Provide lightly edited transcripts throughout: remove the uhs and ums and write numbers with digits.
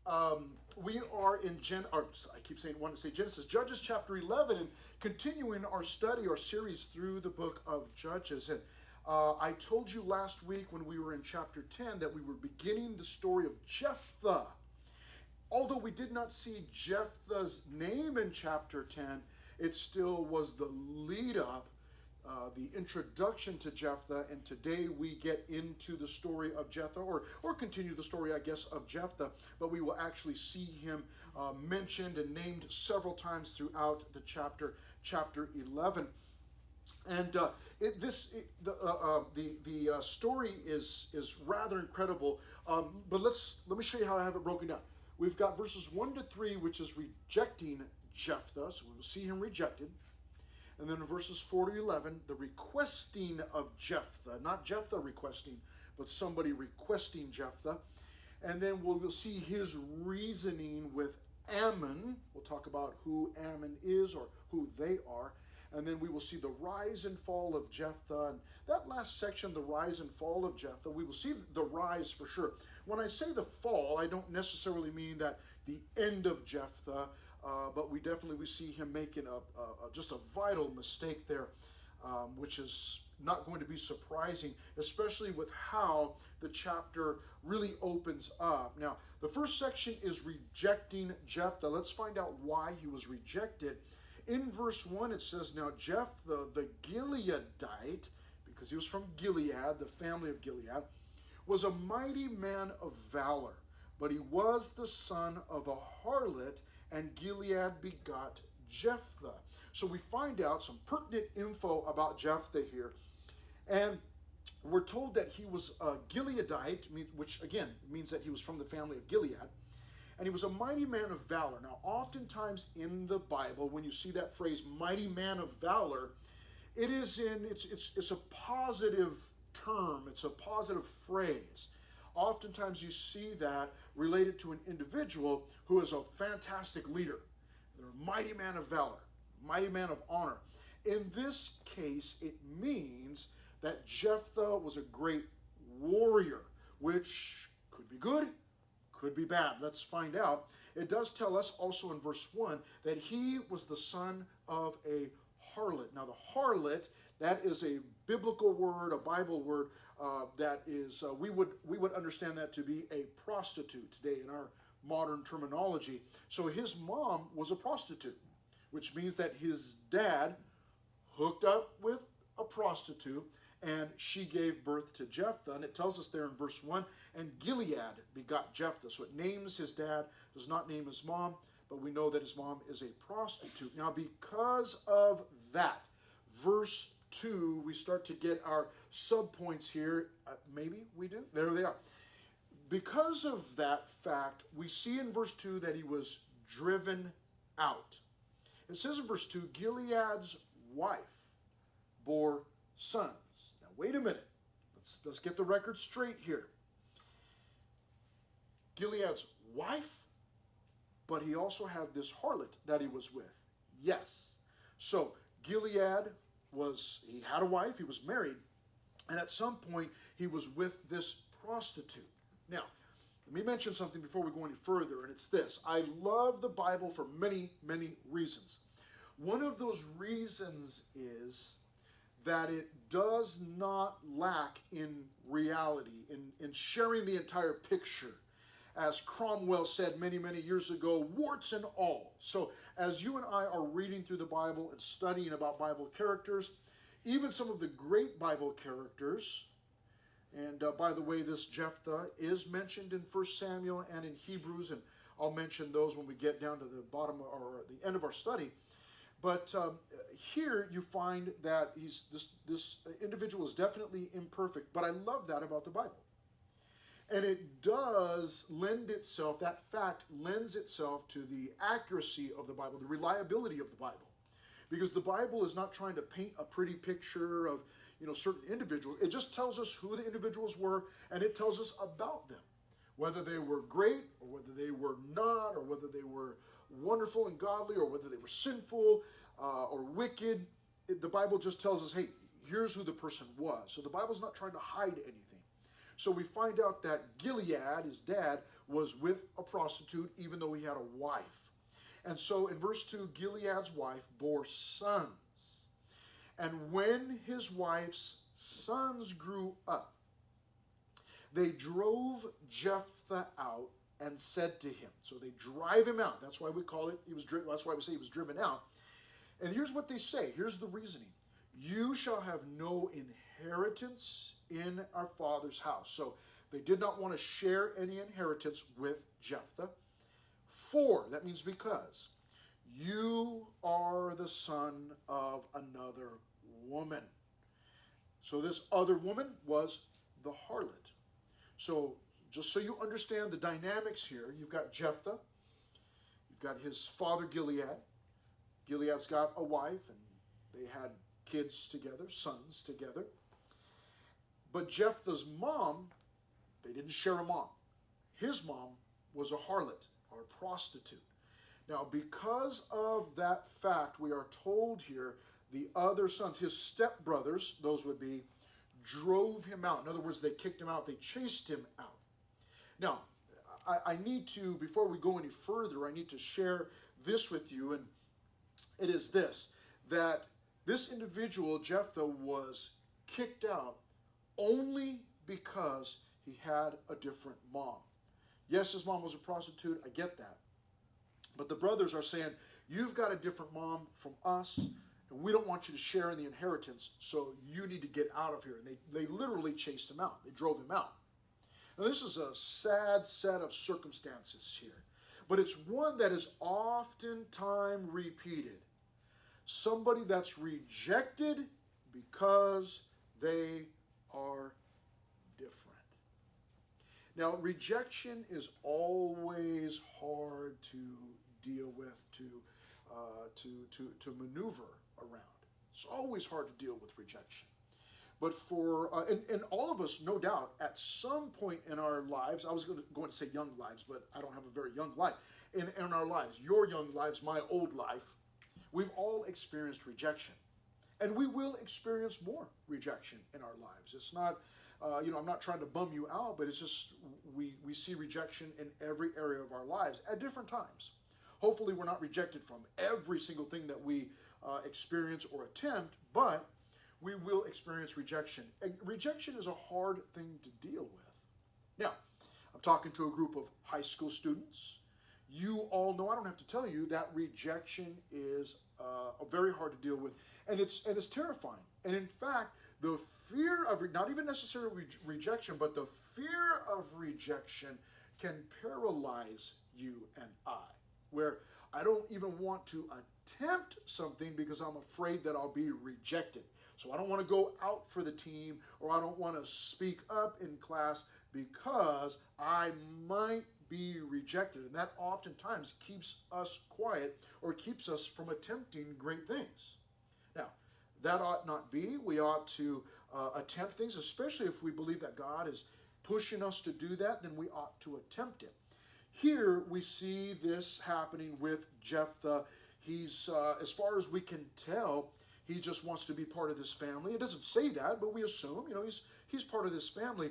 We are in I keep saying, want to say Genesis, Judges chapter 11, and continuing our study, our series through the book of Judges. And I told you last week when we were in chapter 10 that we were beginning the story of Jephthah. Although we did not see Jephthah's name in chapter 10, it still was the lead up, the introduction to Jephthah, and today we get into the story of Jephthah, or continue the story, I guess, of Jephthah, but we will actually see him mentioned and named several times throughout the chapter 11. And the story is rather incredible. But let me show you how I have it broken down. We've got verses 1 to 3, which is rejecting Jephthah, so we will see him rejected. And then in verses 4 to 11, the requesting of Jephthah, not Jephthah requesting, but somebody requesting Jephthah. And then we'll see his reasoning with Ammon. We'll talk about who Ammon is or who they are. And then we will see the rise and fall of Jephthah. And that last section, the rise and fall of Jephthah, we will see the rise for sure. When I say the fall, I don't necessarily mean that the end of Jephthah, but we see him making just a vital mistake there, which is not going to be surprising, especially with how the chapter really opens up. Now, the first section is rejecting Jephthah. Let's find out why he was rejected. In verse 1, it says, "Now Jephthah the Gileadite," because he was from Gilead, the family of Gilead, "was a mighty man of valor, but he was the son of a harlot, and Gilead begot Jephthah." So we find out some pertinent info about Jephthah here. And we're told that he was a Gileadite, which again means that he was from the family of Gilead. And he was a mighty man of valor. Now, oftentimes in the Bible, when you see that phrase, mighty man of valor, it's a positive term. It's a positive phrase. Oftentimes you see that related to an individual who is a fantastic leader. They're a mighty man of valor, mighty man of honor. In this case, it means that Jephthah was a great warrior, which could be good, could be bad. Let's find out. It does tell us also in verse 1 that he was the son of a harlot. Now the harlot, that is a biblical word, a Bible word, that is, we would understand that to be a prostitute today in our modern terminology. So his mom was a prostitute, which means that his dad hooked up with a prostitute, and she gave birth to Jephthah. And it tells us there in verse 1, "And Gilead begot Jephthah." So it names his dad, does not name his mom, but we know that his mom is a prostitute. Now, because of that, verse 2, we start to get our subpoints here. Maybe we do. There they are. Because of that fact, we see in verse 2 that he was driven out. It says in verse 2, "Gilead's wife bore sons." Now, wait a minute. Let's get the record straight here. Gilead's wife, but he also had this harlot that he was with. Yes. So Gilead he had a wife, he was married, and at some point he was with this prostitute. Now, let me mention something before we go any further, and it's this. I love the Bible for many, many reasons. One of those reasons is that it does not lack in reality, in sharing the entire picture. As Cromwell said many, many years ago, warts and all. So as you and I are reading through the Bible and studying about Bible characters, even some of the great Bible characters, and by the way, this Jephthah is mentioned in 1 Samuel and in Hebrews, and I'll mention those when we get down to the bottom or the end of our study. But here you find that this individual is definitely imperfect. But I love that about the Bible. And it does lend itself, that fact lends itself to the accuracy of the Bible, the reliability of the Bible. Because the Bible is not trying to paint a pretty picture of, certain individuals. It just tells us who the individuals were, and it tells us about them. Whether they were great, or whether they were not, or whether they were wonderful and godly, or whether they were sinful or wicked. The Bible just tells us, hey, here's who the person was. So the Bible's not trying to hide anything. So we find out that Gilead, his dad, was with a prostitute even though he had a wife. And so in verse 2, Gilead's wife bore sons. And when his wife's sons grew up, they drove Jephthah out and said to him. So they drive him out. That's why we call it, that's why we say he was driven out. And here's what they say. Here's the reasoning. You shall have no inheritance in our father's house. So they did not want to share any inheritance with Jephthah. For, that means because, you are the son of another woman. So this other woman was the harlot. So just so you understand the dynamics here, you've got Jephthah, you've got his father Gilead. Gilead's got a wife, and they had kids together, sons together. But Jephthah's mom, they didn't share a mom. His mom was a harlot, or a prostitute. Now, because of that fact, we are told here the other sons, his stepbrothers, those would be, drove him out. In other words, they kicked him out. They chased him out. Now, I need to, before we go any further, I need to share this with you, and it is this, that this individual, Jephthah, was kicked out only because he had a different mom. Yes, his mom was a prostitute. I get that. But the brothers are saying, you've got a different mom from us, and we don't want you to share in the inheritance, so you need to get out of here. And they literally chased him out. They drove him out. Now, this is a sad set of circumstances here, but it's one that is oftentimes repeated. Somebody that's rejected because they are different. Now, rejection is always hard to deal with, to maneuver around. It's always hard to deal with rejection. But for, and all of us, no doubt, at some point in our lives, I was going to say young lives, but I don't have a very young life. In our lives, your young lives, my old life, we've all experienced rejection. And we will experience more rejection in our lives. It's not, I'm not trying to bum you out, but it's just we see rejection in every area of our lives at different times. Hopefully we're not rejected from every single thing that we experience or attempt, but we will experience rejection. And rejection is a hard thing to deal with. Now, I'm talking to a group of high school students. You all know, I don't have to tell you, that rejection is very hard to deal with, and it's terrifying. And in fact, the fear of, not even necessarily rejection, but the fear of rejection can paralyze you and I, where I don't even want to attempt something because I'm afraid that I'll be rejected. So I don't want to go out for the team, or I don't want to speak up in class because I might be rejected. And that oftentimes keeps us quiet or keeps us from attempting great things. Now, that ought not be. We ought to attempt things, especially if we believe that God is pushing us to do that, then we ought to attempt it. Here we see this happening with Jephthah. He's, as far as we can tell, he just wants to be part of this family. It doesn't say that, but we assume, he's part of this family.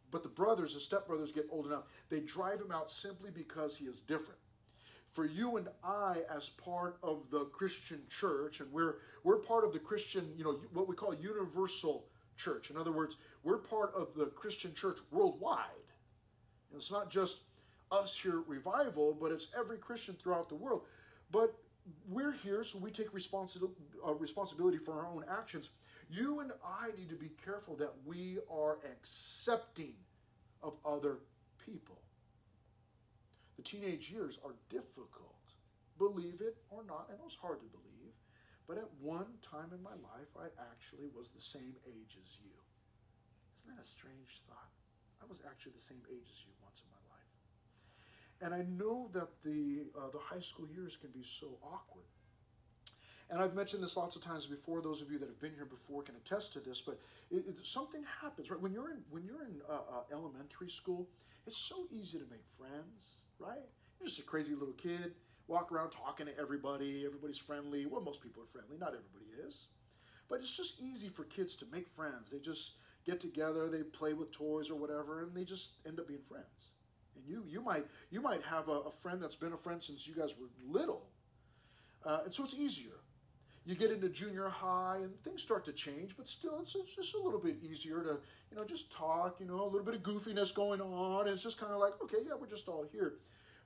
But the brothers, the stepbrothers, get old enough. They drive him out simply because he is different. For you and I, as part of the Christian church, and we're part of the Christian, what we call universal church. In other words, we're part of the Christian church worldwide. And it's not just us here at Revival, but it's every Christian throughout the world. But we're here, so we take responsibility for our own actions. You and I need to be careful that we are accepting of other people. The teenage years are difficult. Believe it or not, and it was hard to believe, but at one time in my life, I actually was the same age as you. Isn't that a strange thought? I was actually the same age as you once in my life. And I know that the high school years can be so awkward. And I've mentioned this lots of times before. Those of you that have been here before can attest to this. But something happens, right? When you're in elementary school, it's so easy to make friends, right? You're just a crazy little kid, walk around talking to everybody. Everybody's friendly. Well, most people are friendly. Not everybody is. But it's just easy for kids to make friends. They just get together, they play with toys or whatever, and they just end up being friends. And you might have a friend that's been a friend since you guys were little, and so it's easier. You get into junior high and things start to change, but still it's just a little bit easier to just talk. A little bit of goofiness going on. And it's just kind of like, okay, yeah, we're just all here.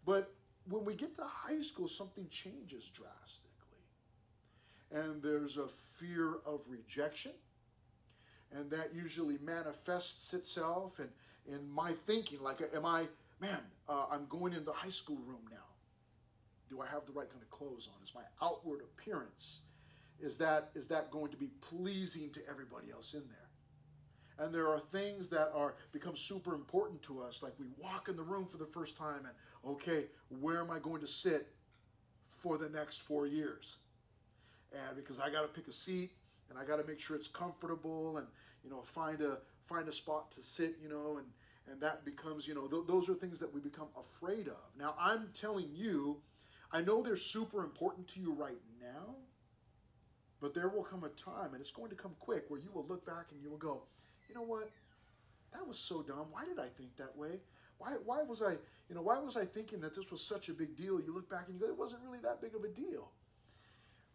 But when we get to high school, something changes drastically, and there's a fear of rejection, and that usually manifests itself in my thinking, like, I'm going in the high school room now. Do I have the right kind of clothes on? Is my outward appearance, is that going to be pleasing to everybody else in there? And there are things that become super important to us, like we walk in the room for the first time and, okay, where am I going to sit for the next 4 years? And because I got to pick a seat, and I got to make sure it's comfortable, and find a spot to sit, and that becomes, those are things that we become afraid of. Now, I'm telling you, I know they're super important to you right now, but there will come a time, and it's going to come quick, where you will look back and you will go, you know what? That was so dumb. Why did I think that way? Why was I thinking that this was such a big deal? You look back and you go, it wasn't really that big of a deal.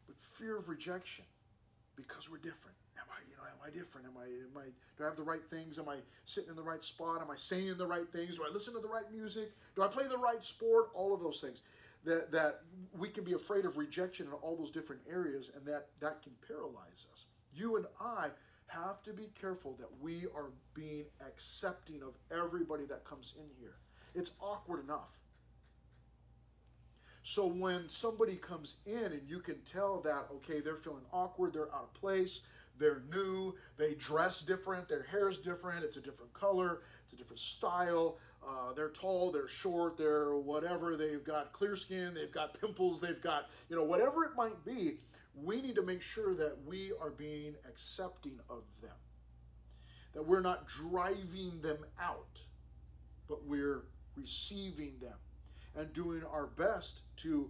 But fear of rejection, because we're different. Am I different? Do I have the right things? Am I sitting in the right spot? Am I saying the right things? Do I listen to the right music? Do I play the right sport? All of those things. That we can be afraid of rejection in all those different areas, and that can paralyze us. You and I have to be careful that we are being accepting of everybody that comes in here. It's awkward enough. So when somebody comes in and you can tell that, okay, they're feeling awkward, they're out of place, they're new, they dress different, their hair's different, it's a different color, it's a different style, they're tall, they're short, they're whatever, they've got clear skin, they've got pimples, they've got, whatever it might be, we need to make sure that we are being accepting of them. That we're not driving them out, but we're receiving them and doing our best to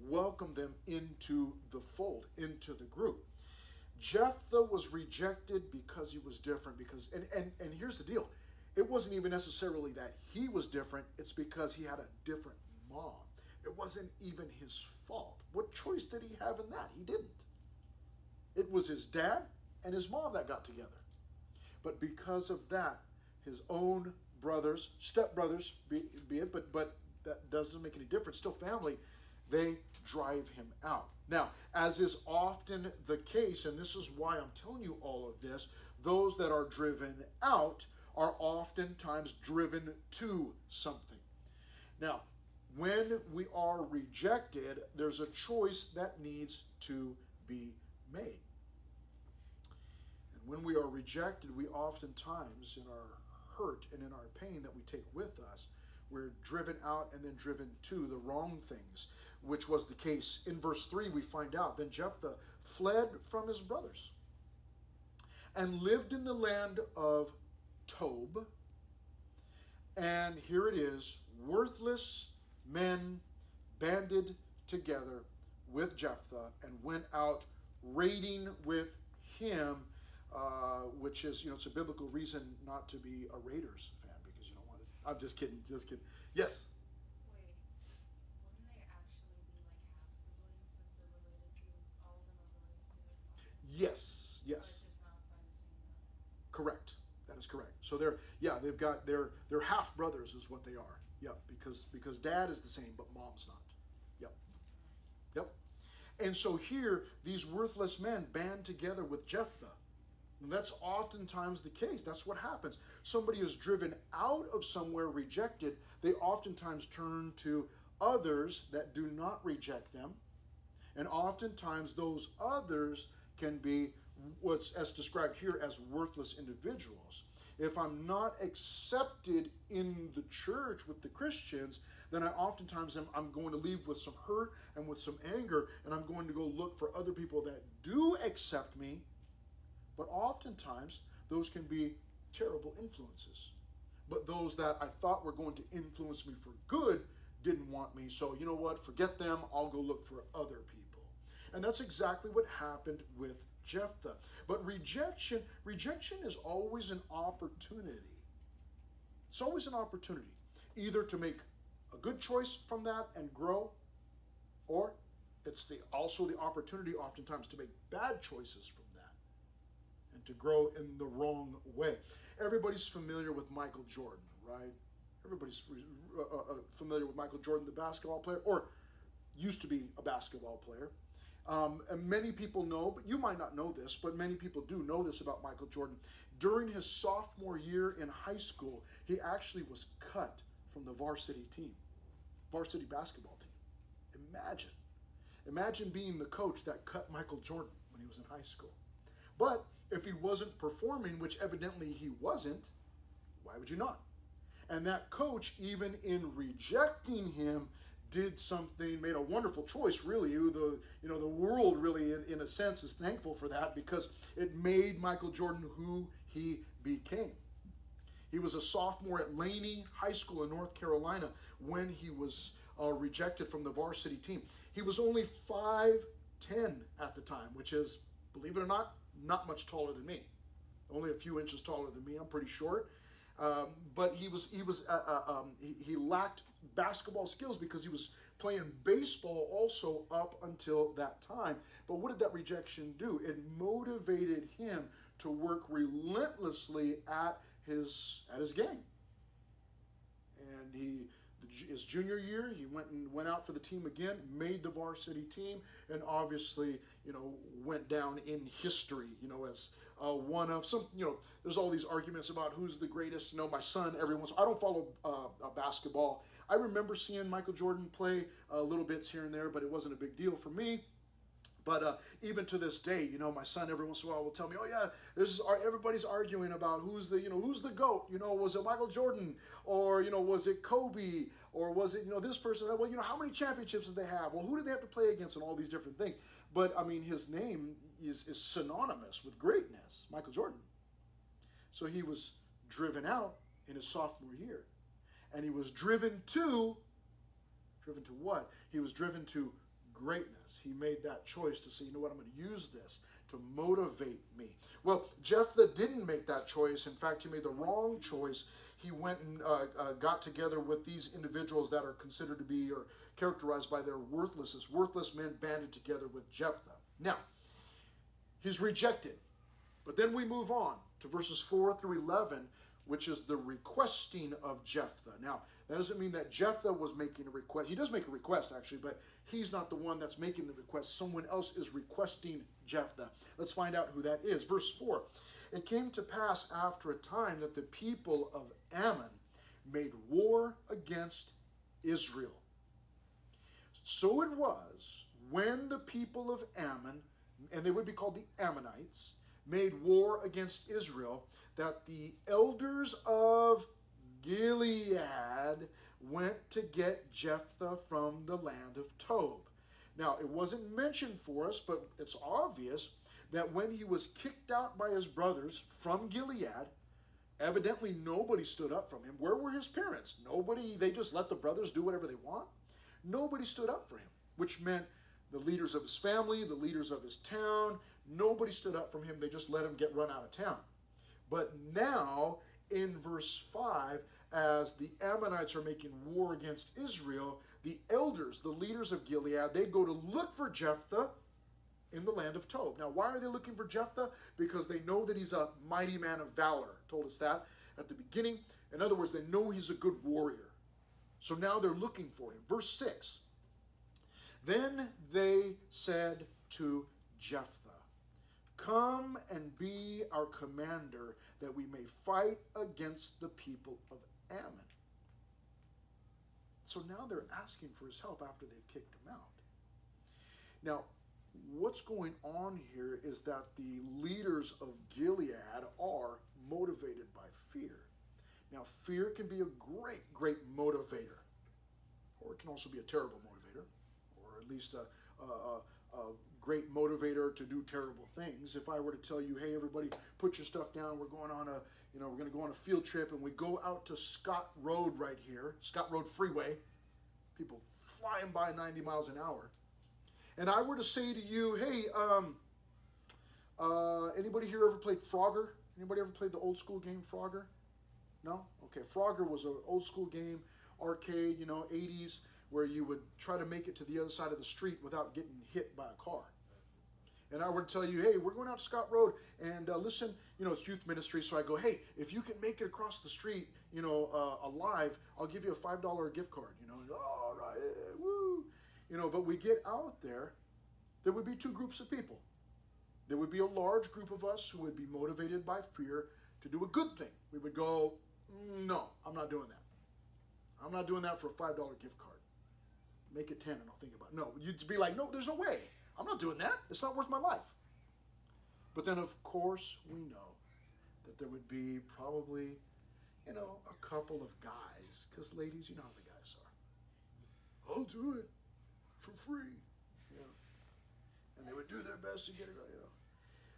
welcome them into the fold, into the group. Jephthah was rejected because he was different, and here's the deal. It wasn't even necessarily that he was different, it's because he had a different mom. It wasn't even his fault. What choice did he have in that? He didn't. It was his dad and his mom that got together. But because of that, his own brothers, stepbrothers, be it, but that doesn't make any difference, still family, they drive him out. Now, as is often the case, and this is why I'm telling you all of this, those that are driven out are oftentimes driven to something. Now, when we are rejected, there's a choice that needs to be made. And when we are rejected, we oftentimes, in our hurt and in our pain that we take with us, we're driven out and then driven to the wrong things, which was the case. In verse 3, we find out, then Jephthah fled from his brothers and lived in the land of Tob. And here it is, worthless men banded together with Jephthah and went out raiding with him, which is, it's a biblical reason not to be a Raiders fan, because you don't want to. I'm just kidding. Yes? Wait, wouldn't they actually be like half siblings since they're related to, all of them are related to their father? Yes. But just not by the same mother. Correct. That is correct. So they're half brothers is what they are. Yep, because dad is the same, but mom's not. Yep. And so here, these worthless men band together with Jephthah. And that's oftentimes the case. That's what happens. Somebody is driven out of somewhere, rejected. They oftentimes turn to others that do not reject them. And oftentimes those others can be what's as described here as worthless individuals. If I'm not accepted in the church with the Christians, then I'm going to leave with some hurt and with some anger, and I'm going to go look for other people that do accept me. But oftentimes, those can be terrible influences. But those that I thought were going to influence me for good didn't want me. So you know what? Forget them. I'll go look for other people. And that's exactly what happened with Jephthah. But rejection is always an opportunity. It's always an opportunity. either to make a good choice from that and grow, or it's also the opportunity oftentimes to make bad choices from that and to grow in the wrong way. Everybody's familiar with Michael Jordan, right? Everybody's familiar with Michael Jordan, the basketball player, or used to be a basketball player. And many people know, but you might not know this, but many people do know this about Michael Jordan. During his sophomore year in high school, he actually was cut from the varsity basketball team. Imagine being the coach that cut Michael Jordan when he was in high school. But if he wasn't performing, which evidently he wasn't, why would you not? And that coach, even in rejecting him, made a wonderful choice, really. The world really, in a sense, is thankful for that because it made Michael Jordan who he became. He was a sophomore at Laney High School in North Carolina when he was rejected from the varsity team. He was only 5'10" at the time, which is, believe it or not much taller than me. Only a few inches taller than me. I'm pretty short. But he lacked basketball skills because he was playing baseball also up until that time. But what did that rejection do? It motivated him to work relentlessly at his game. And his junior year, he went out for the team again, made the varsity team, and obviously, went down in history, as one of some, there's all these arguments about who's the greatest. My son, I don't follow basketball. I remember seeing Michael Jordan play little bits here and there, but it wasn't a big deal for me. But even to this day, my son every once in a while will tell me, "Oh yeah, everybody's arguing about who's the GOAT. Was it Michael Jordan, or was it Kobe, or was it this person? Well, how many championships did they have? Well, who did they have to play against, and all these different things." But I mean, his name is synonymous with greatness, Michael Jordan. So he was driven out in his sophomore year, and he was driven to what? He was driven to greatness. He made that choice to say, I'm going to use this to motivate me. Well, Jephthah didn't make that choice. In fact, he made the wrong choice. He went and got together with these individuals that are considered to be or characterized by their worthlessness. Worthless men banded together with Jephthah. Now, he's rejected. But then we move on to verses 4 through 11, which is the requesting of Jephthah. Now, that doesn't mean that Jephthah was making a request. He does make a request, actually, but he's not the one that's making the request. Someone else is requesting Jephthah. Let's find out who that is. Verse 4. It came to pass after a time that the people of Ammon made war against Israel. So it was when the people of Ammon, and they would be called the Ammonites, made war against Israel, that the elders of Gilead went to get Jephthah from the land of Tob. Now, it wasn't mentioned for us, but it's obvious that when he was kicked out by his brothers from Gilead, evidently nobody stood up from him. Where were his parents? Nobody. They just let the brothers do whatever they want. Nobody stood up for him, which meant the leaders of his family, the leaders of his town, nobody stood up from him. They just let him get run out of town. But now, in verse 5, as the Ammonites are making war against Israel, the elders, the leaders of Gilead, they go to look for Jephthah in the land of Tob. Now, why are they looking for Jephthah? Because they know that he's a mighty man of valor. Told us that at the beginning. In other words, they know he's a good warrior. So now they're looking for him. Verse 6. Then they said to Jephthah, "Come and be our commander, that we may fight against the people of Ammon." So now they're asking for his help after they've kicked him out. Now, what's going on here is that the leaders of Gilead are motivated by fear. Now, fear can be a great, great motivator, or it can also be a terrible motivator, or at least a great motivator to do terrible things. If I were to tell you, "Hey, everybody, put your stuff down. We're going on we're going to go on a field trip, and we go out to Scott Road right here, Scott Road Freeway, people flying by 90 miles an hour. And I were to say to you, hey, anybody here ever played Frogger? Anybody ever played the old school game Frogger? No? Okay, Frogger was an old school game arcade, 80s, where you would try to make it to the other side of the street without getting hit by a car. And I would tell you, hey, we're going out to Scott Road, and listen, it's youth ministry, so I go, hey, if you can make it across the street, alive, I'll give you a $5 gift card, all right, woo. But we get out there would be two groups of people. There would be a large group of us who would be motivated by fear to do a good thing. We would go, no, I'm not doing that. I'm not doing that for a $5 gift card. Make it 10 and I'll think about it. No, you'd be like, no, there's no way. I'm not doing that. It's not worth my life. But then, of course, we know that there would be probably, a couple of guys, because ladies, you know how the guys are. I'll do it for free. And they would do their best to get it,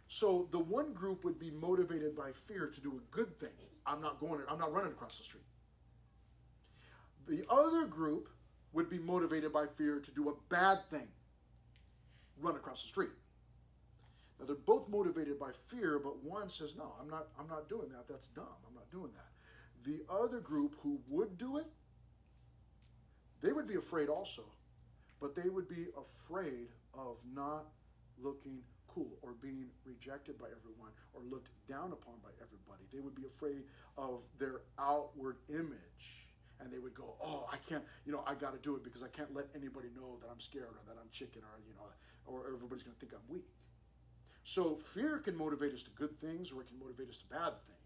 So the one group would be motivated by fear to do a good thing. I'm not running across the street. The other group would be motivated by fear to do a bad thing. Run across the street. Now they're both motivated by fear, but one says, no, I'm not doing that. That's dumb. I'm not doing that. The other group who would do it, they would be afraid also, but they would be afraid of not looking cool or being rejected by everyone or looked down upon by everybody. They would be afraid of their outward image. And they would go, oh, I can't, I got to do it because I can't let anybody know that I'm scared or that I'm chicken or everybody's going to think I'm weak. So fear can motivate us to good things or it can motivate us to bad things.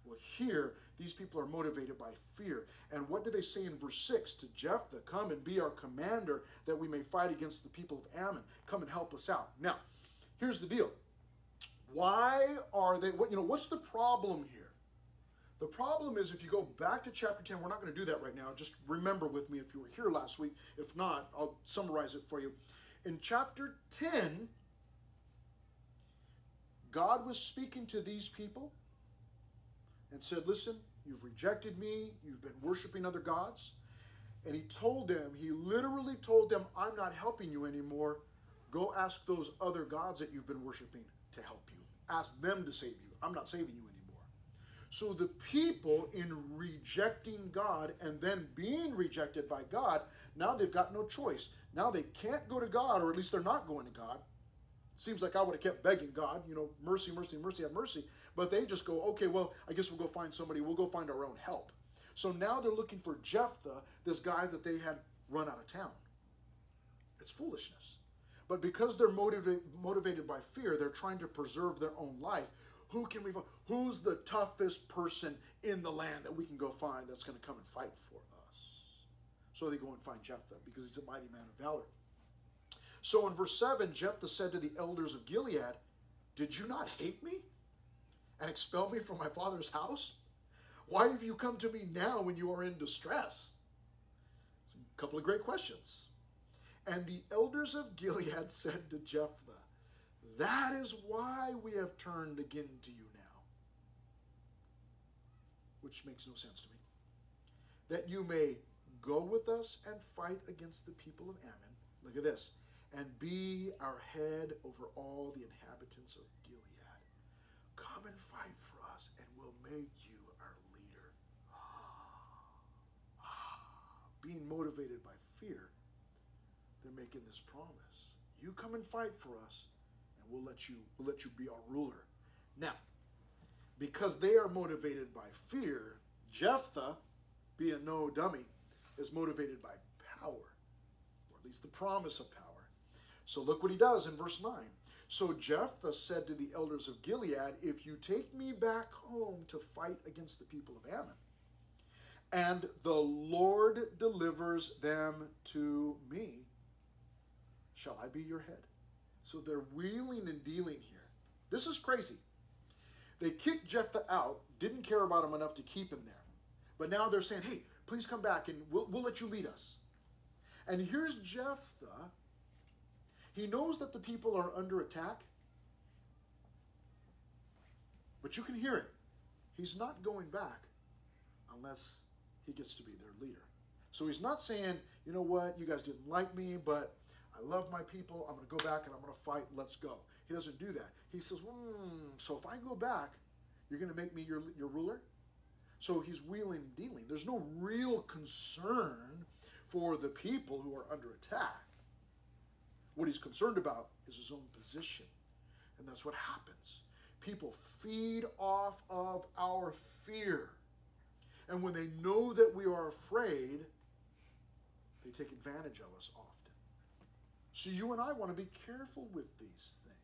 Well, here, these people are motivated by fear. And what do they say in verse 6? To Jephthah, come and be our commander that we may fight against the people of Ammon. Come and help us out. Now, here's the deal. Why are they, what's the problem here? The problem is if you go back to chapter 10, we're not going to do that right now. Just remember with me if you were here last week. If not, I'll summarize it for you. In chapter 10, God was speaking to these people and said, listen, you've rejected me. You've been worshiping other gods. And he literally told them, I'm not helping you anymore. Go ask those other gods that you've been worshiping to help you. Ask them to save you. I'm not saving you anymore. So the people, in rejecting God and then being rejected by God, now they've got no choice. Now they can't go to God, or at least they're not going to God. Seems like I would have kept begging God, mercy, mercy, mercy, have mercy. But they just go, okay, well, I guess we'll go find somebody. We'll go find our own help. So now they're looking for Jephthah, this guy that they had run out of town. It's foolishness. But because they're motivated by fear, they're trying to preserve their own life. Who can we find? Who's the toughest person in the land that we can go find that's going to come and fight for us? So they go and find Jephthah because he's a mighty man of valor. So in verse 7, Jephthah said to the elders of Gilead, did you not hate me and expel me from my father's house? Why have you come to me now when you are in distress? A couple of great questions. And the elders of Gilead said to Jephthah, that is why we have turned again to you now. Which makes no sense to me. That you may go with us and fight against the people of Ammon. Look at this. And be our head over all the inhabitants of Gilead. Come and fight for us, and we'll make you our leader. Being motivated by fear, they're making this promise. You come and fight for us, and we'll let you be our ruler. Now, because they are motivated by fear, Jephthah, being no dummy, is motivated by power, or at least the promise of power. So look what he does in verse 9. So Jephthah said to the elders of Gilead, if you take me back home to fight against the people of Ammon, and the Lord delivers them to me, shall I be your head? So they're wheeling and dealing here. This is crazy. They kicked Jephthah out, didn't care about him enough to keep him there. But now they're saying, hey, please come back and we'll let you lead us. And here's Jephthah. He knows that the people are under attack. But you can hear it. He's not going back unless he gets to be their leader. So he's not saying, you know what, you guys didn't like me, but I love my people. I'm going to go back and I'm going to fight. Let's go. He doesn't do that. He says, so if I go back, you're going to make me your ruler? So he's wheeling and dealing. There's no real concern for the people who are under attack. What he's concerned about is his own position. And that's what happens. People feed off of our fear. And when they know that we are afraid, they take advantage of us often. So you and I want to be careful with these things.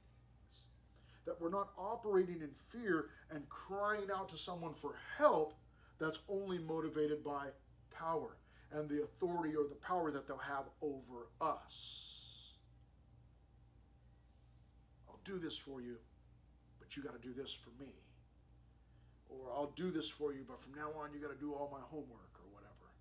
That we're not operating in fear and crying out to someone for help that's only motivated by power and the authority or the power that they'll have over us. I'll do this for you, but you got to do this for me. Or I'll do this for you, but from now on you got to do all my homework or whatever.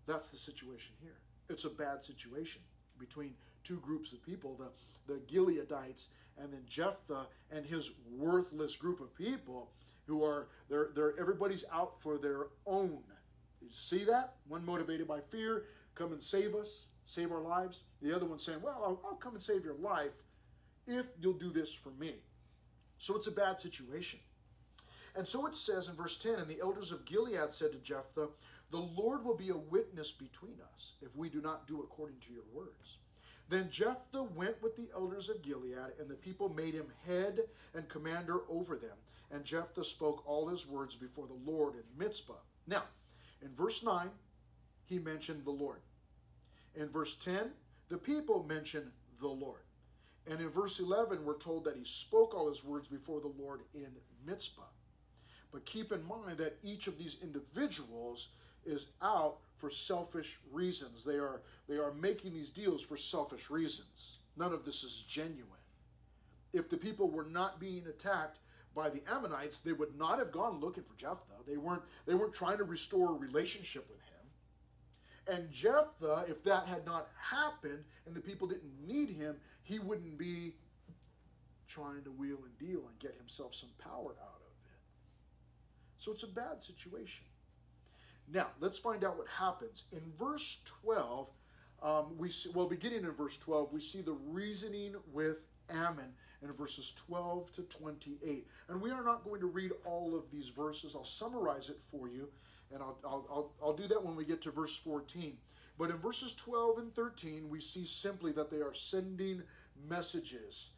That's the situation here. It's a bad situation between two groups of people, the Gileadites and then Jephthah and his worthless group of people who are, they're everybody's out for their own. You see that? One motivated by fear, come and save us, save our lives. The other one saying, well, I'll come and save your life if you'll do this for me. So it's a bad situation. And so it says in verse 10, and the elders of Gilead said to Jephthah, the Lord will be a witness between us if we do not do according to your words. Then Jephthah went with the elders of Gilead, and the people made him head and commander over them. And Jephthah spoke all his words before the Lord in Mizpah. Now, in verse 9, he mentioned the Lord. In verse 10, the people mention the Lord. And in verse 11, we're told that he spoke all his words before the Lord in Mizpah. But keep in mind that each of these individuals is out for selfish reasons. They are making these deals for selfish reasons. None of this is genuine. If the people were not being attacked by the Ammonites, they would not have gone looking for Jephthah. They weren't trying to restore a relationship with him. And Jephthah, if that had not happened and the people didn't need him, he wouldn't be trying to wheel and deal and get himself some power out of it. So it's a bad situation. Now, let's find out what happens. In verse 12, beginning in verse 12, we see the reasoning with Ammon in verses 12 to 28. And we are not going to read all of these verses. I'll summarize it for you, and I'll do that when we get to verse 14. But in verses 12 and 13, we see simply that they are sending messages.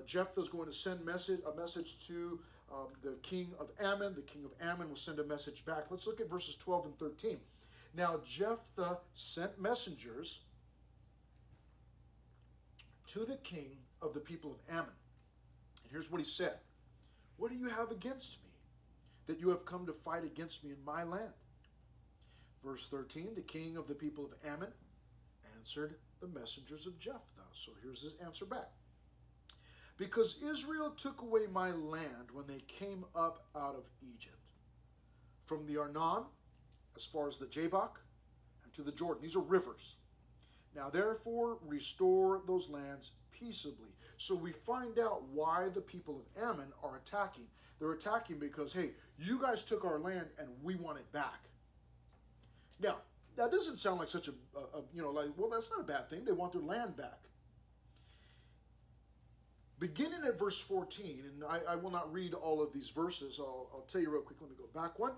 Jephthah's going to send a message to the king of Ammon. The king of Ammon will send a message back. Let's look at verses 12 and 13. Now Jephthah sent messengers to the king of the people of Ammon. And here's what he said. What do you have against me, that you have come to fight against me in my land? Verse 13, the king of the people of Ammon answered the messengers of Jephthah. So here's his answer back. Because Israel took away my land when they came up out of Egypt, from the Arnon, as far as the Jabbok, and to the Jordan. These are rivers. Now therefore restore those lands peaceably. So we find out why the people of Ammon are attacking. They're attacking because, hey, you guys took our land and we want it back. Now, that doesn't sound like such well, that's not a bad thing. They want their land back. Beginning at verse 14, and I will not read all of these verses. I'll tell you real quick. Let me go back one.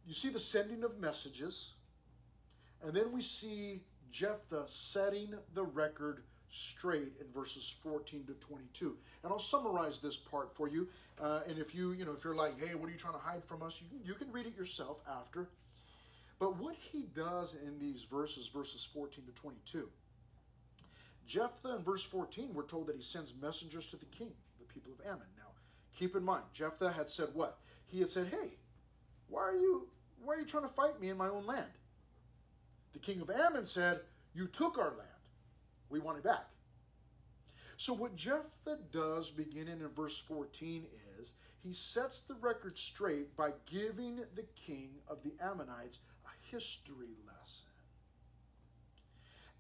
You see the sending of messages, and then we see Jephthah setting the record straight in verses 14 to 22. And I'll summarize this part for you. And if you're like, hey, what are you trying to hide from us? You can read it yourself after. But what he does in these verses 14 to 22, Jephthah in verse 14, we're told that he sends messengers to the king, the people of Ammon. Now, keep in mind, Jephthah had said what? He had said, hey, why are you trying to fight me in my own land? The king of Ammon said, you took our land. We want it back. So what Jephthah does, beginning in verse 14, is he sets the record straight by giving the king of the Ammonites a history lesson.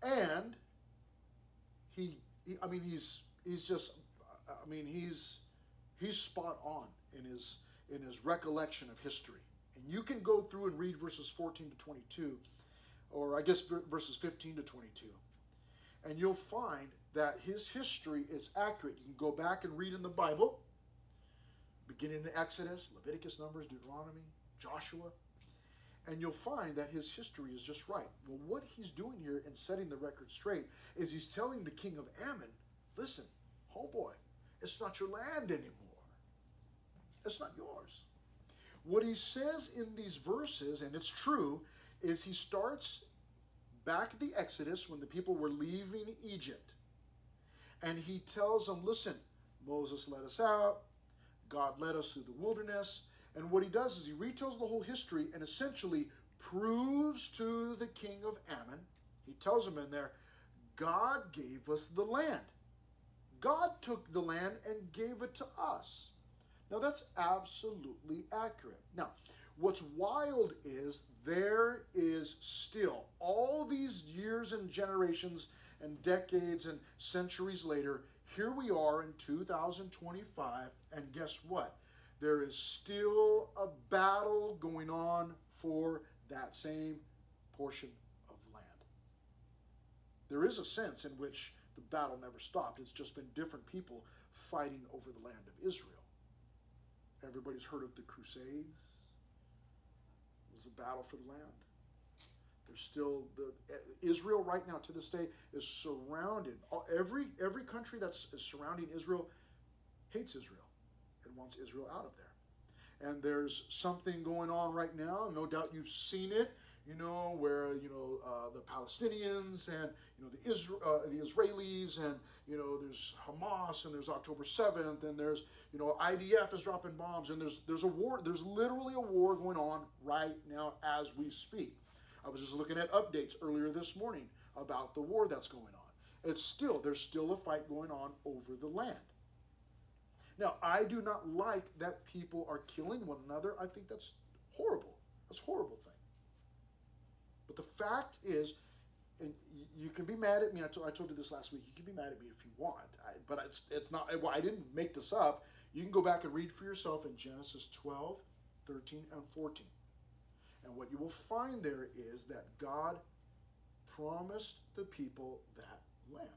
And he's spot on in his recollection of history. And you can go through and read verses 14 to 22, or I guess verses 15 to 22. And you'll find that his history is accurate. You can go back and read in the Bible. beginning in Exodus, Leviticus, Numbers, Deuteronomy, Joshua. And you'll find that his history is just right. Well, what he's doing here in setting the record straight is he's telling the king of Ammon, listen, homeboy, it's not your land anymore. It's not yours. What he says in these verses, and it's true, is he starts back at the Exodus when the people were leaving Egypt. And he tells them, listen, Moses led us out. God led us through the wilderness. And what he does is he retells the whole history and essentially proves to the king of Ammon, he tells him in there, God gave us the land. God took the land and gave it to us. Now that's absolutely accurate. Now, what's wild is there is still, all these years and generations and decades and centuries later, here we are in 2025, and guess what? There is still a battle going on for that same portion of land. There is a sense in which the battle never stopped. It's just been different people fighting over the land of Israel. Everybody's heard of the Crusades. It was a battle for the land. There's still Israel right now to this day is surrounded. Every country that's surrounding Israel hates Israel and wants Israel out of there. And there's something going on right now. No doubt you've seen it. Where the Palestinians and the Israelis and there's Hamas and there's October 7th and there's IDF is dropping bombs and there's a war. There's literally a war going on right now as we speak. I was just looking at updates earlier this morning about the war that's going on. There's still a fight going on over the land. Now, I do not like that people are killing one another. I think that's horrible. That's a horrible thing. But the fact is, and you can be mad at me. I told you this last week. You can be mad at me if you want. But it's not. Well, I didn't make this up. You can go back and read for yourself in Genesis 12, 13, and 14. And what you will find there is that God promised the people that land.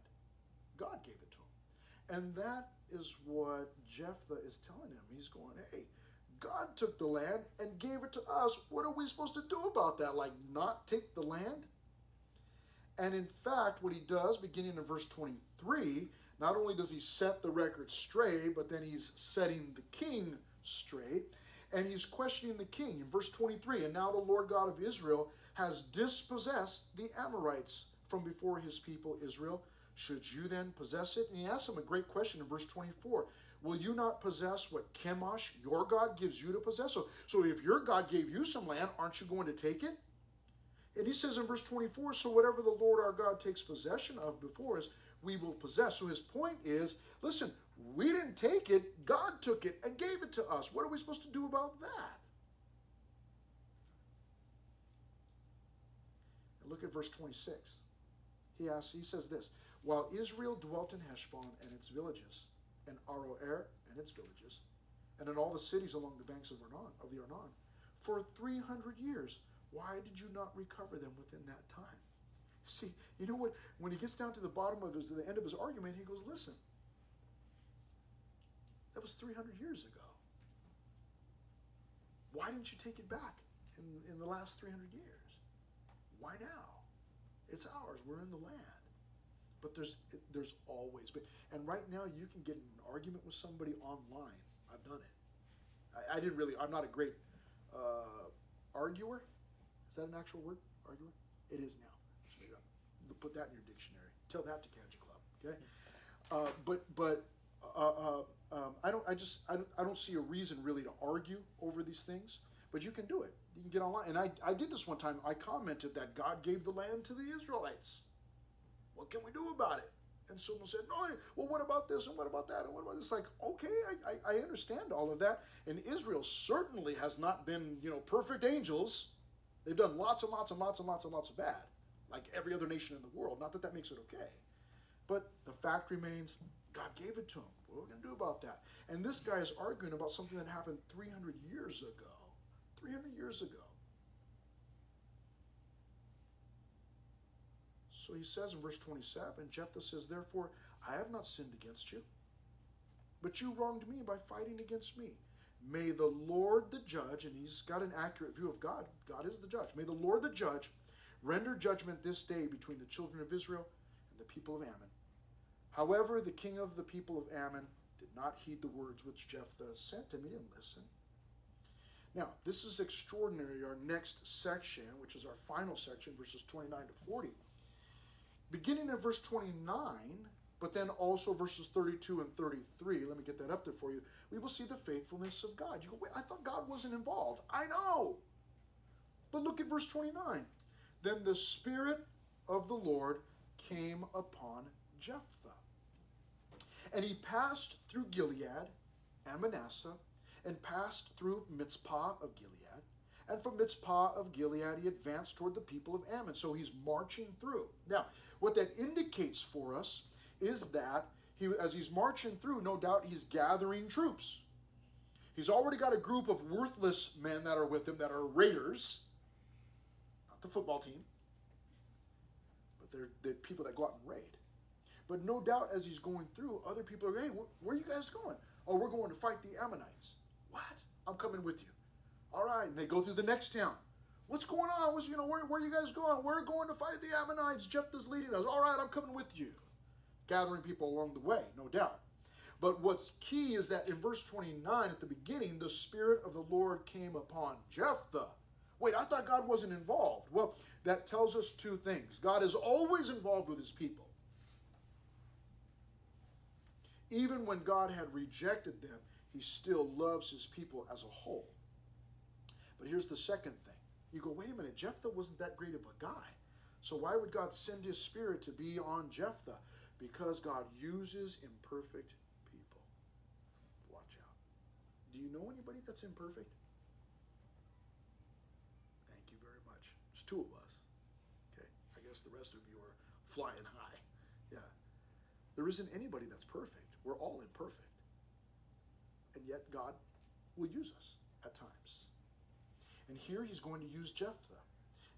God gave it to them. And that is what Jephthah is telling him. He's going, hey, God took the land and gave it to us. What are we supposed to do about that? Like not take the land? And in fact, what he does, beginning in verse 23, not only does he set the record straight, but then he's setting the king straight. And he's questioning the king in verse 23. And now the Lord God of Israel has dispossessed the Amorites from before his people Israel. Should you then possess it? And he asks him a great question in verse 24. Will you not possess what Chemosh, your God, gives you to possess? So if your God gave you some land, aren't you going to take it? And he says in verse 24, so whatever the Lord our God takes possession of before us, we will possess. So his point is, listen, we didn't take it. God took it and gave it to us. What are we supposed to do about that? And look at verse 26. He says this, while Israel dwelt in Heshbon and its villages, and Aroer and its villages, and in all the cities along the banks of the Arnon, for 300 years, why did you not recover them within that time? See, you know what? When he gets down to the the end of his argument, he goes, listen, that was 300 years ago. Why didn't you take it back in the last 300 years? Why now? It's ours. We're in the land. But there's always been, and right now you can get in an argument with somebody online. I've done it. I'm not a great arguer. Is that an actual word? Arguer? It is now. Just made it up. Put that in your dictionary. Tell that to Kanja Club. Okay. I don't see a reason really to argue over these things. But you can do it. You can get online. And I did this one time. I commented that God gave the land to the Israelites. What can we do about it? And someone said, no, well, what about this and what about that and what about this? It's like, okay, I understand all of that. And Israel certainly has not been, perfect angels. They've done lots and lots and lots and lots and lots of bad, like every other nation in the world. Not that makes it okay. But the fact remains, God gave it to them. What are we going to do about that? And this guy is arguing about something that happened 300 years ago. 300 years ago. So he says in verse 27, Jephthah says, therefore, I have not sinned against you, but you wronged me by fighting against me. May the Lord the judge, and he's got an accurate view of God. God is the judge. May the Lord the judge render judgment this day between the children of Israel and the people of Ammon. However, the king of the people of Ammon did not heed the words which Jephthah sent him. He didn't listen. Now, this is extraordinary. Our next section, which is our final section, verses 29 to 40. Beginning in verse 29, but then also verses 32 and 33, let me get that up there for you, we will see the faithfulness of God. You go, wait, I thought God wasn't involved. I know. But look at verse 29. Then the Spirit of the Lord came upon Jephthah. And he passed through Gilead and Manasseh, and passed through Mizpah of Gilead. And from Mizpah of Gilead, he advanced toward the people of Ammon. So he's marching through. Now, what that indicates for us is that as he's marching through, no doubt he's gathering troops. He's already got a group of worthless men that are with him that are raiders. Not the football team, but they're people that go out and raid. But no doubt as he's going through, other people are, hey, where are you guys going? Oh, we're going to fight the Ammonites. What? I'm coming with you. All right. And they go through the next town. What's going on? Where are you guys going? We're going to fight the Ammonites. Jephthah's leading us. All right, I'm coming with you. Gathering people along the way, no doubt. But what's key is that in verse 29 at the beginning, the Spirit of the Lord came upon Jephthah. Wait, I thought God wasn't involved. Well, that tells us two things. God is always involved with his people. Even when God had rejected them, he still loves his people as a whole. But here's the second thing. You go, wait a minute, Jephthah wasn't that great of a guy. So why would God send his Spirit to be on Jephthah? Because God uses imperfect people. Watch out. Do you know anybody that's imperfect? Thank you very much. There's two of us. Okay. I guess the rest of you are flying high. Yeah. There isn't anybody that's perfect. We're all imperfect. And yet God will use us at times. And here he's going to use Jephthah.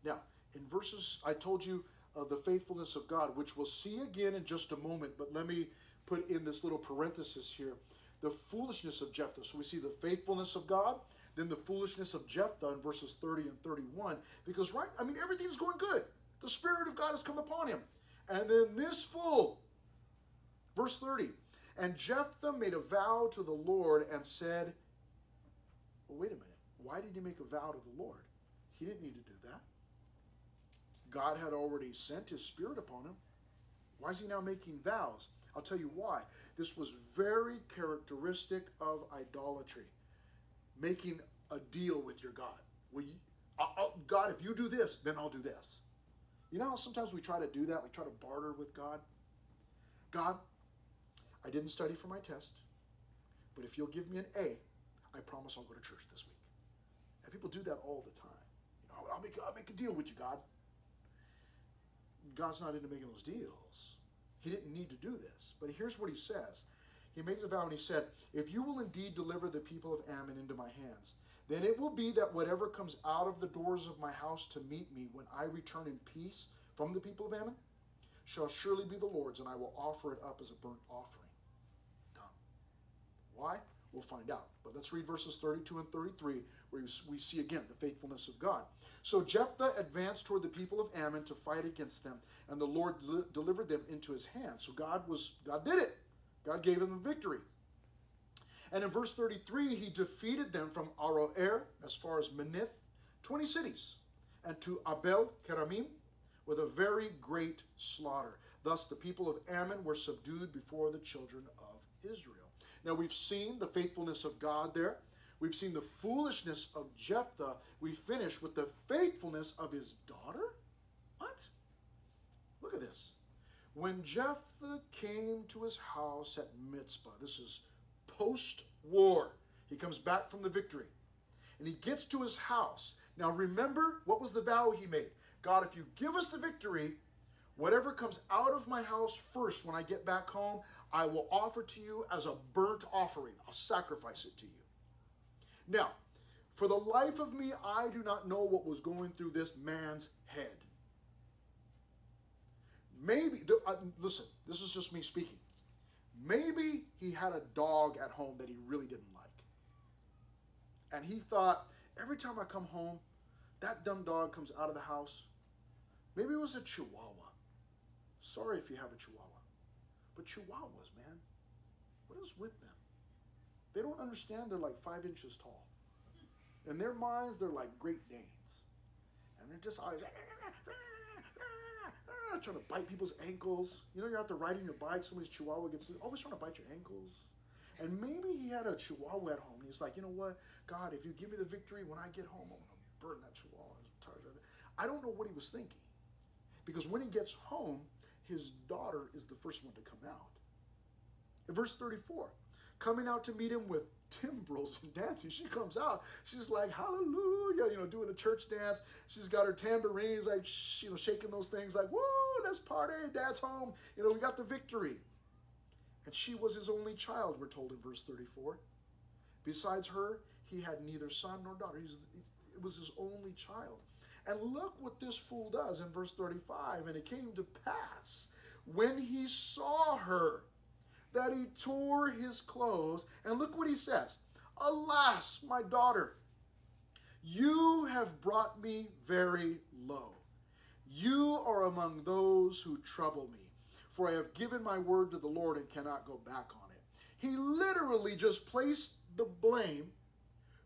Now, in verses, I told you the faithfulness of God, which we'll see again in just a moment, but let me put in this little parenthesis here. The foolishness of Jephthah. So we see the faithfulness of God, then the foolishness of Jephthah in verses 30 and 31. Because, everything's going good. The Spirit of God has come upon him. And then this fool, verse 30, and Jephthah made a vow to the Lord and said, well, wait a minute. Why did he make a vow to the Lord? He didn't need to do that. God had already sent his Spirit upon him. Why is he now making vows? I'll tell you why. This was very characteristic of idolatry. Making a deal with your God. God, if you do this, then I'll do this. You know how sometimes we try to do that, like try to barter with God? God, I didn't study for my test, but if you'll give me an A, I promise I'll go to church this week. And people do that all the time. I'll make a deal with you, God. God's not into making those deals. He didn't need to do this. But here's what he says. He makes a vow and he said, if you will indeed deliver the people of Ammon into my hands, then it will be that whatever comes out of the doors of my house to meet me when I return in peace from the people of Ammon shall surely be the Lord's, and I will offer it up as a burnt offering. Done. Why? We'll find out. But let's read verses 32 and 33, where we see again the faithfulness of God. So Jephthah advanced toward the people of Ammon to fight against them, and the Lord delivered them into his hand. So God did it. God gave him the victory. And in verse 33, he defeated them from Aroer as far as Menith, 20 cities, and to Abel Keramim with a very great slaughter. Thus the people of Ammon were subdued before the children of Israel. Now we've seen the faithfulness of God there. We've seen the foolishness of Jephthah. We finish with the faithfulness of his daughter. What? Look at this. When Jephthah came to his house at Mizpah, this is post-war. He comes back from the victory. And he gets to his house. Now remember, what was the vow he made? God, if you give us the victory, whatever comes out of my house first when I get back home, I will offer to you as a burnt offering. I'll sacrifice it to you. Now, for the life of me, I do not know what was going through this man's head. Maybe, listen, this is just me speaking. Maybe he had a dog at home that he really didn't like. And he thought, every time I come home, that dumb dog comes out of the house. Maybe it was a Chihuahua. Sorry if you have a Chihuahua. But Chihuahuas, man, what is with them? They don't understand they're like 5 inches tall. In their minds, they're like Great Danes. And they're just always trying to bite people's ankles. You know, you're out there riding your bike, somebody's Chihuahua gets always trying to bite your ankles. And maybe he had a Chihuahua at home. He's like, you know what? God, if you give me the victory, when I get home, I'm going to burn that Chihuahua. I don't know what he was thinking. Because when he gets home, his daughter is the first one to come out. In verse 34, coming out to meet him with timbrels and dancing, she comes out. She's like, hallelujah, you know, doing a church dance. She's got her tambourines, like, you know, shaking those things like, woo, let's party, Dad's home. You know, we got the victory. And she was his only child, we're told in verse 34. Besides her, he had neither son nor daughter. It was his only child. And look what this fool does in verse 35. And it came to pass, when he saw her, that he tore his clothes. And look what he says. Alas, my daughter, you have brought me very low. You are among those who trouble me. For I have given my word to the Lord and cannot go back on it. He literally just placed the blame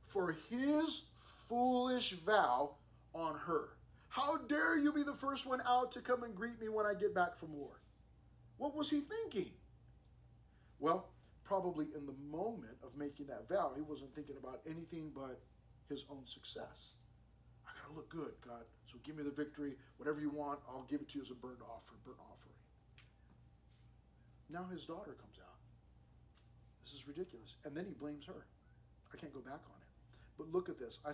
for his foolish vow on her. How dare you be the first one out to come and greet me when I get back from war? What was he thinking? Well, probably in the moment of making that vow, he wasn't thinking about anything but his own success. I gotta look good, God, so give me the victory. Whatever you want, I'll give it to you as a burnt offering. Now his daughter comes out. This is ridiculous. And then he blames her. I can't go back on it. But look at this. I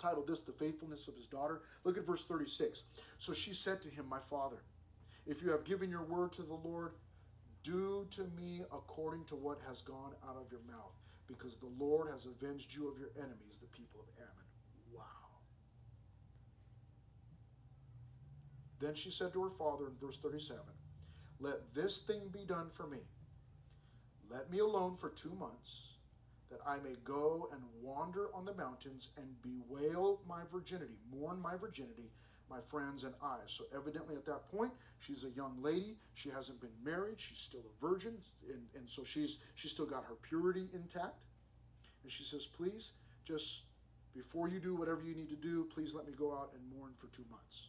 titled this, The Faithfulness of His Daughter. Look at verse 36. So she said to him, my father, if you have given your word to the Lord, do to me according to what has gone out of your mouth, because the Lord has avenged you of your enemies, the people of Ammon. Wow. Then she said to her father in verse 37, let this thing be done for me. Let me alone for 2 months, that I may go and wander on the mountains and bewail my virginity, mourn my virginity, my friends and I. So evidently at that point, she's a young lady. She hasn't been married. She's still a virgin. And so she's still got her purity intact. And she says, please, just before you do whatever you need to do, please let me go out and mourn for 2 months.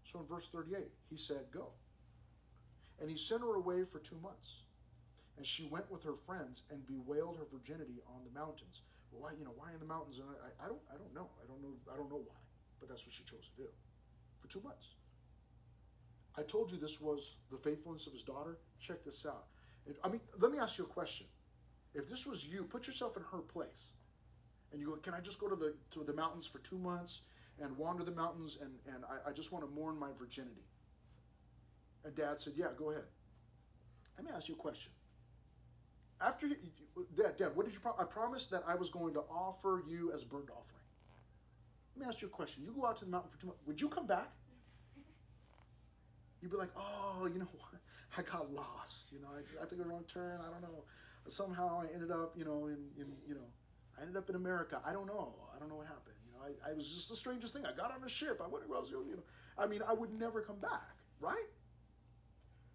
So in verse 38, he said, go. And he sent her away for 2 months. And she went with her friends and bewailed her virginity on the mountains. Well, why in the mountains? And I don't know. I don't know why. But that's what she chose to do for 2 months. I told you this was the faithfulness of his daughter. Check this out. Let me ask you a question. If this was you, put yourself in her place. And you go, can I just go to the mountains for 2 months and wander the mountains and I just want to mourn my virginity? And Dad said, yeah, go ahead. Let me ask you a question. After Dad, what did you promise? I promised that I was going to offer you as burnt offering. Let me ask you a question. You go out to the mountain for 2 months. Would you come back? You'd be like, oh, you know what? I got lost. I took a wrong turn. I don't know. Somehow I ended up, I ended up in America. I don't know. I don't know what happened. I was just the strangest thing. I got on a ship. I went across, I would never come back, right?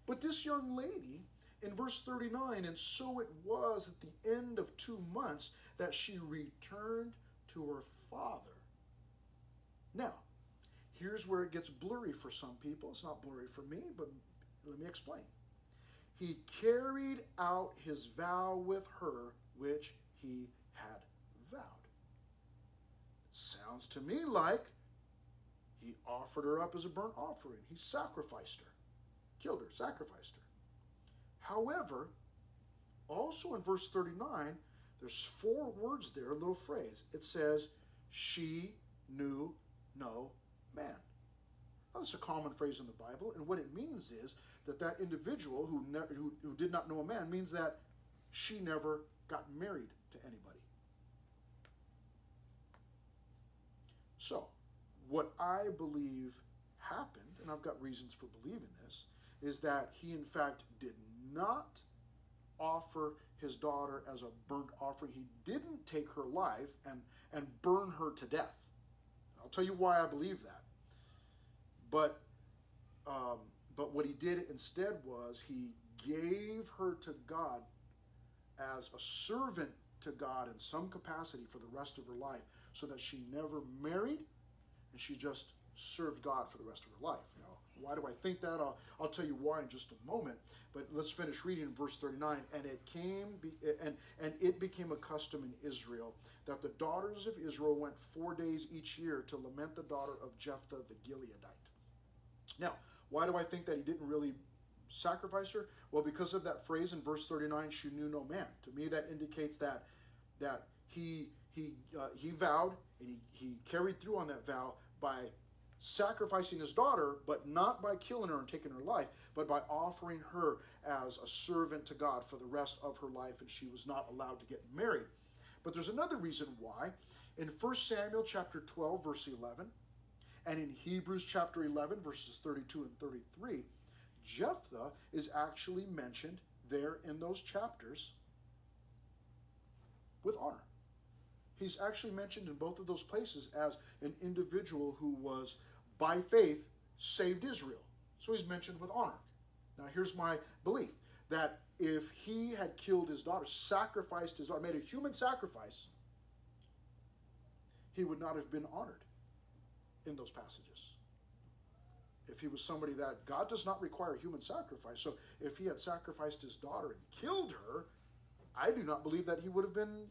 But this young lady, in verse 39, and so it was at the end of 2 months that she returned to her father. Now, here's where it gets blurry for some people. It's not blurry for me, but let me explain. He carried out his vow with her, which he had vowed. Sounds to me like he offered her up as a burnt offering. He sacrificed her, killed her, sacrificed her. However, also in verse 39, there's 4 words there, a little phrase. It says, she knew no man. Now, that's a common phrase in the Bible, and what it means is that individual who did not know a man means that she never got married to anybody. So, what I believe happened, and I've got reasons for believing this, is that he in fact did not offer his daughter as a burnt offering. He didn't take her life and burn her to death. I'll tell you why I believe that. But what he did instead was he gave her to God as a servant to God in some capacity for the rest of her life, so that she never married and she just served God for the rest of her life. Now, why do I think that? I'll tell you why in just a moment. But let's finish reading in verse 39. And it became a custom in Israel that the daughters of Israel went 4 days each year to lament the daughter of Jephthah the Gileadite. Now, why do I think that he didn't really sacrifice her? Well, because of that phrase in verse 39, she knew no man. To me, that indicates that he vowed, and he carried through on that vow by sacrificing his daughter, but not by killing her and taking her life, but by offering her as a servant to God for the rest of her life, and she was not allowed to get married. But there's another reason why. In 1 Samuel chapter 12, verse 11, and in Hebrews chapter 11, verses 32 and 33, Jephthah is actually mentioned there in those chapters with honor. He's actually mentioned in both of those places as an individual who was, by faith, saved Israel. So he's mentioned with honor. Now here's my belief, that if he had killed his daughter, sacrificed his daughter, made a human sacrifice, he would not have been honored in those passages. If he was somebody that God does not require human sacrifice, so if he had sacrificed his daughter and killed her, I do not believe that he would have been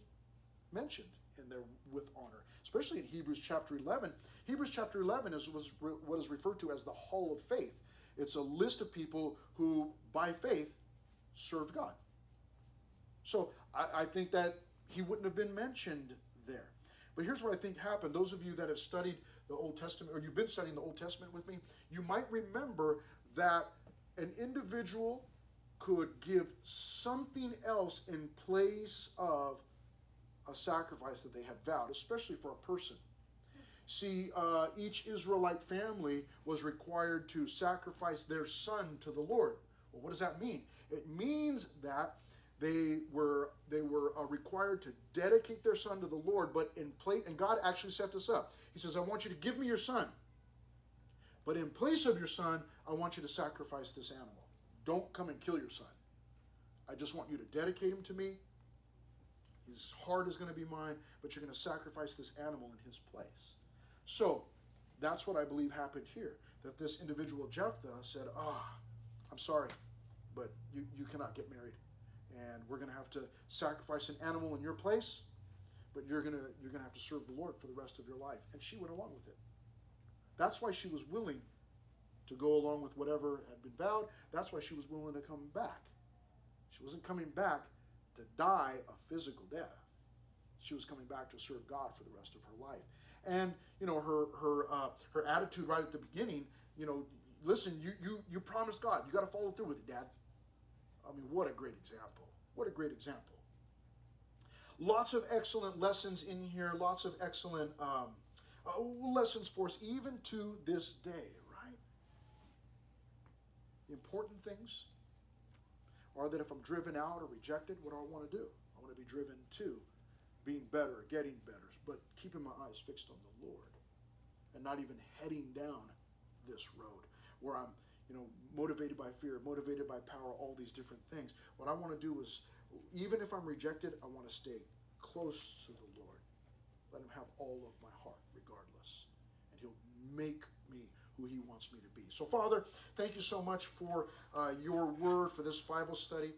mentioned in there with honor, especially in Hebrews chapter 11. Hebrews chapter 11 was what is referred to as the Hall of Faith. It's a list of people who, by faith, served God. So I think that he wouldn't have been mentioned there. But here's what I think happened. Those of you that have studied the Old Testament, or you've been studying the Old Testament with me, you might remember that an individual could give something else in place of a sacrifice that they had vowed, especially for a person. See, each Israelite family was required to sacrifice their son to the Lord. Well, what does that mean? It means that they were required to dedicate their son to the Lord, but and God actually set this up. He says, I want you to give me your son, but in place of your son, I want you to sacrifice this animal. Don't come and kill your son. I just want you to dedicate him to me. His heart is going to be mine, but you're going to sacrifice this animal in his place. So that's what I believe happened here, that this individual Jephthah said, I'm sorry, but you cannot get married, and we're going to have to sacrifice an animal in your place, but you're going to have to serve the Lord for the rest of your life. And she went along with it. That's why she was willing to go along with whatever had been vowed. That's why she was willing to come back. She wasn't coming back to die a physical death. She was coming back to serve God for the rest of her life. And her attitude right at the beginning, listen, you promised God, you got to follow through with it, Dad. I mean, what a great example. What a great example. Lots of excellent lessons in here, lots of excellent lessons for us even to this day, right? The important things are that if I'm driven out or rejected, what do I want to do? I want to be driven to being better, getting better, but keeping my eyes fixed on the Lord and not even heading down this road where I'm, motivated by fear, motivated by power, all these different things. What I want to do is, even if I'm rejected, I want to stay close to the Lord. Let him have all of my heart regardless, and he'll make me who he wants me to be. So, Father, thank you so much for your word, for this Bible study.